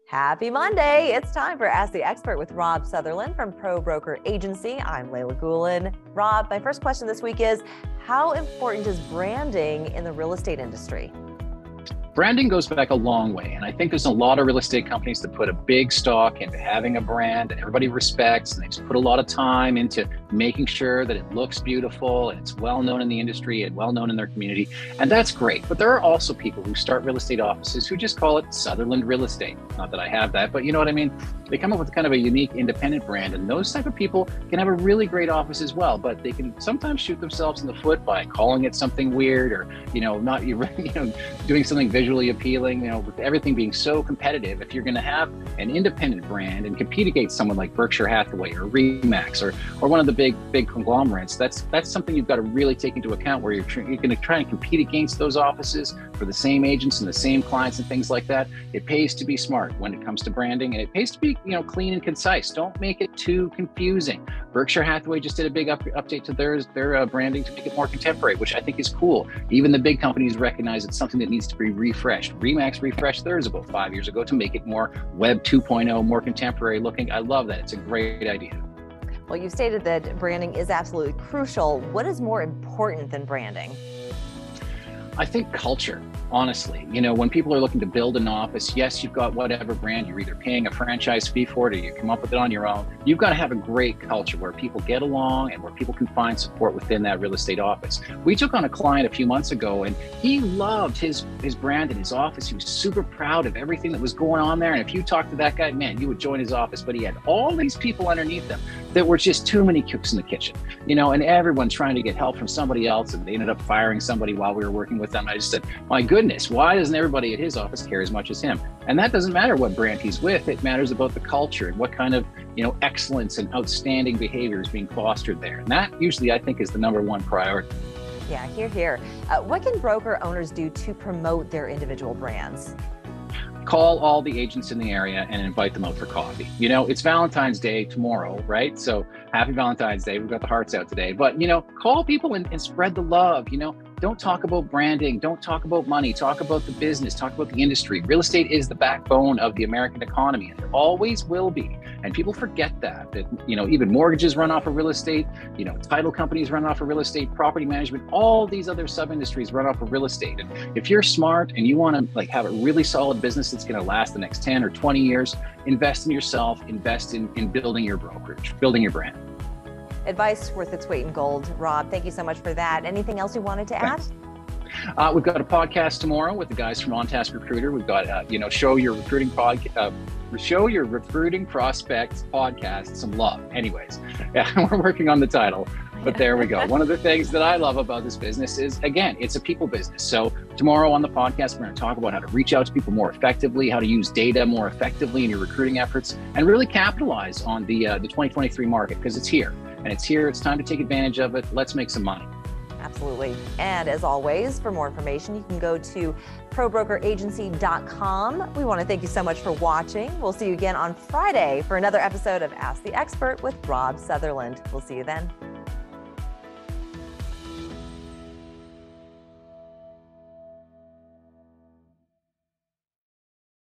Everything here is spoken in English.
Happy Monday. It's time for Ask the Expert with Rob Sutherland from Pro Broker Agency. I'm Layla Gulen. Rob, my first question this week is, how important is branding in the real estate industry? Branding goes back a long way, and I think there's a lot of real estate companies that put a big stock into having a brand that everybody respects, and they just put a lot of time into making sure that it looks beautiful and it's well known in the industry and well known in their community, and that's great. But there are also people who start real estate offices who just call it Sutherland Real Estate. Not that I have that, but you know what I mean? They come up with kind of a unique independent brand, and those type of people can have a really great office as well, but they can sometimes shoot themselves in the foot by calling it something weird or, not doing something visually appealing, with everything being so competitive. If you're going to have an independent brand and compete against someone like Berkshire Hathaway or Remax or one of the big conglomerates, that's something you've got to really take into account, where you're going to try and compete against those offices for the same agents and the same clients and things like that. It pays to be smart when it comes to branding, and it pays to be clean and concise. Don't make it too confusing. Berkshire Hathaway just did a big update to their branding to make it more contemporary, which I think is cool. Even the big companies recognize it's something that needs to be refreshed. Remax refreshed theirs about 5 years ago to make it more Web 2.0, more contemporary looking. I love that. It's a great idea. Well, you stated that branding is absolutely crucial. What is more important than branding? I think culture, honestly. When people are looking to build an office, yes, you've got whatever brand, you're either paying a franchise fee for it or you come up with it on your own. You've got to have a great culture where people get along and where people can find support within that real estate office. We took on a client a few months ago, and he loved his brand and his office. He was super proud of everything that was going on there. And if you talk to that guy, man, you would join his office, but he had all these people underneath him that were just too many cooks in the kitchen, and everyone trying to get help from somebody else. And they ended up firing somebody while we were working with them. I just said, my goodness, why doesn't everybody at his office care as much as him? And that doesn't matter what brand he's with. It matters about the culture and what kind of, excellence and outstanding behavior is being fostered there. And that usually, I think, is the number one priority. Yeah, hear. What can broker owners do to promote their individual brands? Call all the agents in the area and invite them out for coffee. It's Valentine's Day tomorrow, right? So happy Valentine's Day. We've got the hearts out today, but call people and spread the love. Don't talk about branding. Don't talk about money. Talk about the business. Talk about the industry. Real estate is the backbone of the American economy, and it always will be. And people forget that even mortgages run off of real estate, title companies run off of real estate, property management, all these other sub-industries run off of real estate. And if you're smart and you want to have a really solid business that's going to last the next 10 or 20 years, invest in yourself, invest in building your brokerage, building your brand. Advice worth its weight in gold. Rob, thank you so much for that. Anything else you wanted to add? We've got a podcast tomorrow with the guys from On Task Recruiter. We've got, Show Your Recruiting Prospects podcast some love. Anyways, yeah, we're working on the title, but there we go. One of the things that I love about this business is, again, it's a people business. So tomorrow on the podcast, we're going to talk about how to reach out to people more effectively, how to use data more effectively in your recruiting efforts, and really capitalize on the 2023 market, because it's here. And it's here. It's time to take advantage of it. Let's make some money. Absolutely. And as always, for more information, you can go to probrokeragency.com. We want to thank you so much for watching. We'll see you again on Friday for another episode of Ask the Expert with Rob Sutherland. We'll see you then.